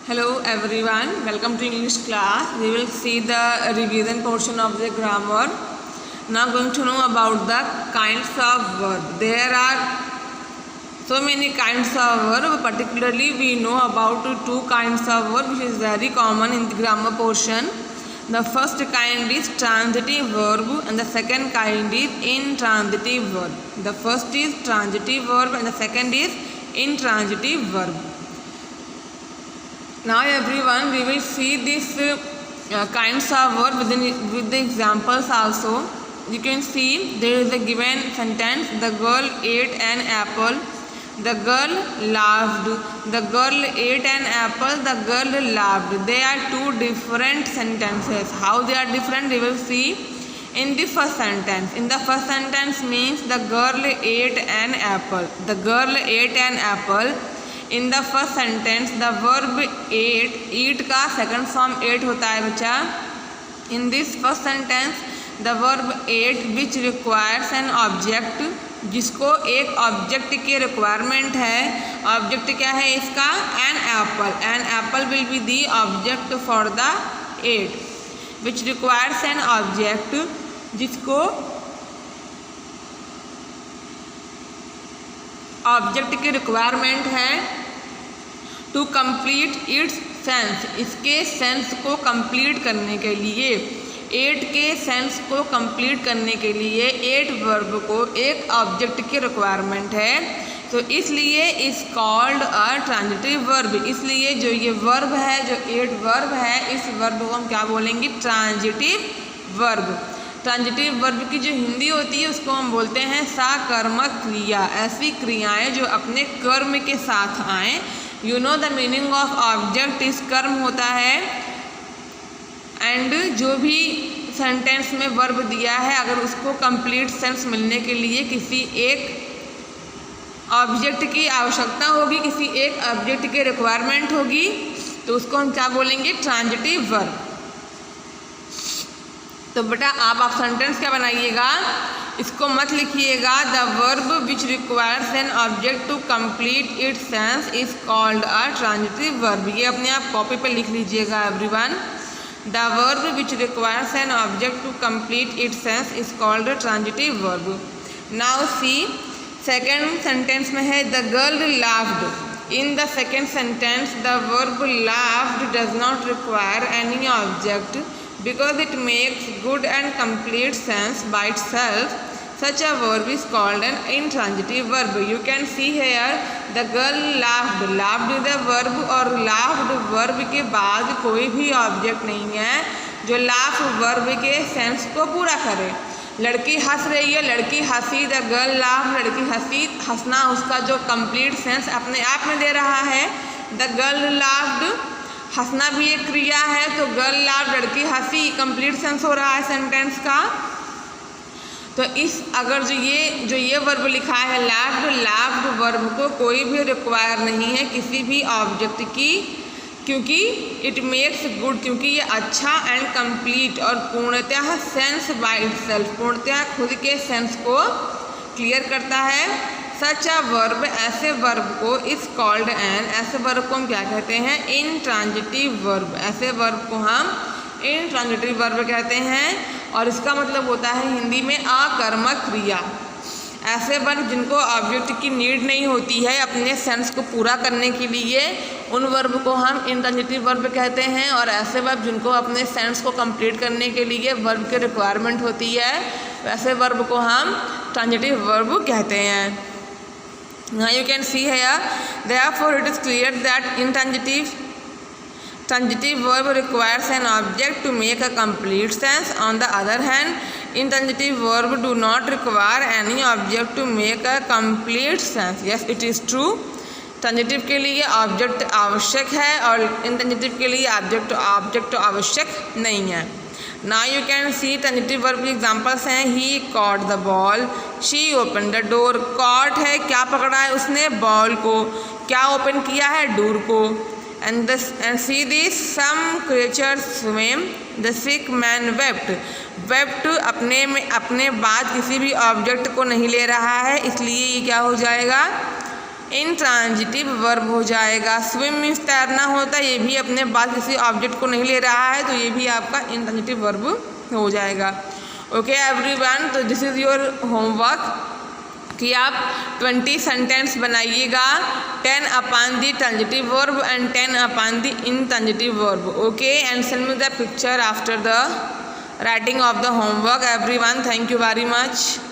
Hello everyone, welcome to English class. We will see the revision portion of the grammar. Now going to know about the kinds of verb. There are so many kinds of verb, particularly we know about two kinds of verb which is very common in the grammar portion. The first kind is transitive verb and the second kind is intransitive verb. The first is transitive verb and the second is intransitive verb. Now everyone, we will see these kinds of verb with the examples also. You can see there is a given sentence: the girl ate an apple, the girl laughed, the girl ate an apple, the girl laughed. They are two different sentences. How they are different, we will see in the first sentence. In the first sentence means the girl ate an apple. The girl ate an apple. In the first sentence the verb ate, eat का second form ate होता है बच्चा. In this first sentence the verb ate which requires an object, जिसको एक object की requirement है. Object क्या है इसका? An apple. An apple will be the object for the ate, which requires an object, जिसको ऑब्जेक्ट की रिक्वायरमेंट है टू कंप्लीट इट्स सेंस. इसके सेंस को कंप्लीट करने के लिए, एट के सेंस को कंप्लीट करने के लिए एट वर्ब को एक ऑब्जेक्ट की रिक्वायरमेंट है. तो इसलिए इस कॉल्ड अ ट्रांजिटिव वर्ब. इसलिए जो ये वर्ब है, जो एट वर्ब है, इस वर्ब को हम क्या बोलेंगे? Transitive verb. ट्रांजिटिव वर्ब की जो हिंदी होती है उसको हम बोलते हैं साकर्मक क्रिया. ऐसी क्रियाएं जो अपने कर्म के साथ आएँ. You know the meaning of object इस कर्म होता है. एंड जो भी सेंटेंस में वर्ब दिया है, अगर उसको कंप्लीट सेंस मिलने के लिए किसी एक ऑब्जेक्ट की आवश्यकता होगी, किसी एक ऑब्जेक्ट की रिक्वायरमेंट होगी, तो उसको हम क्या बोलेंगे? Transitive verb. तो बेटा आप सेंटेंस क्या बनाइएगा, इसको मत लिखिएगा. The verb which requires an object to complete its sense is called a transitive verb. ये अपने आप कॉपी पे लिख लीजिएगा everyone. The verb which requires an object to complete its sense is called a transitive verb. Now see second sentence में है the girl laughed. In the second sentence the verb laughed does not require any object because it makes good and complete sense by itself. Such a verb is called an intransitive verb. You can see here the girl laughed. Laughed is a verb और laughed verb के बाद कोई भी object नहीं है जो laugh verb के sense को पूरा करे. लड़की हंस रही है, लड़की हंसी, द गर्ल लाफ, लड़की हंसी. हंसना उसका जो कंप्लीट सेंस अपने आप में दे रहा है. द गर्ल लाफ्ड, हंसना भी एक क्रिया है, तो गर्ल लाफ, लड़की हंसी, कंप्लीट सेंस हो रहा है सेंटेंस का. तो इस अगर जो ये वर्ब लिखा है लाफ्ड, लाफ्ड वर्ब को कोई भी रिक्वायर नहीं है किसी भी ऑब्जेक्ट की, क्योंकि इट मेक्स गुड, क्योंकि ये अच्छा एंड कंप्लीट और पूर्णतः सेंस बाय इटसेल्फ, पूर्णतः खुद के सेंस को क्लियर करता है. सच अ वर्ब, ऐसे वर्ब को इस कॉल्ड एन, ऐसे वर्ब को हम क्या कहते हैं? Intransitive verb. ऐसे वर्ब को हम इंट्रांजिटिव वर्ब कहते हैं और इसका मतलब होता है हिंदी में अकर्मक क्रिया. ऐसे वर्ब जिनको ऑब्जेक्ट की नीड नहीं होती है अपने सेंस को पूरा करने के लिए, उन वर्ब को हम इंट्रांजिटिव वर्ब कहते हैं. और ऐसे वर्ब जिनको अपने सेंस को कंप्लीट करने के लिए वर्ब की रिक्वायरमेंट होती है, वैसे वर्ब को हम ट्रांजिटिव वर्ब कहते हैं. Now you can see here, therefore it is clear that transitive verb requires an object to make a complete sense. On the other hand, intransitive verb do not require any object to make a complete sense. Yes, it is true. Transitive के लिए object आवश्यक है और intransitive के लिए object आवश्यक नहीं है. Now you can see transitive verb के एग्जांपल्स हैं. He caught the ball, she open the door. Caught है, क्या पकड़ा है उसने? बॉल को. क्या ओपन किया है? डोर को. And see this, some creatures swim, the sick man wept. wept अपने बाद किसी भी ऑब्जेक्ट को नहीं ले रहा है, इसलिए ये क्या हो जाएगा? इंट्रांजिटिव वर्ब हो जाएगा। स्विम मीन्स तैरना होता है, ये भी अपने पास किसी ऑब्जेक्ट को नहीं ले रहा है, तो ये भी आपका इंट्रांजिटिव वर्ब हो जाएगा। ओके एवरीवन, तो दिस इज़ योर होमवर्क कि आप 20 सेंटेंस बनाइएगा, 10 upon the transitive verb and 10 upon the intransitive verb. Okay, and send me the picture after the writing of the homework. Everyone, thank you very much.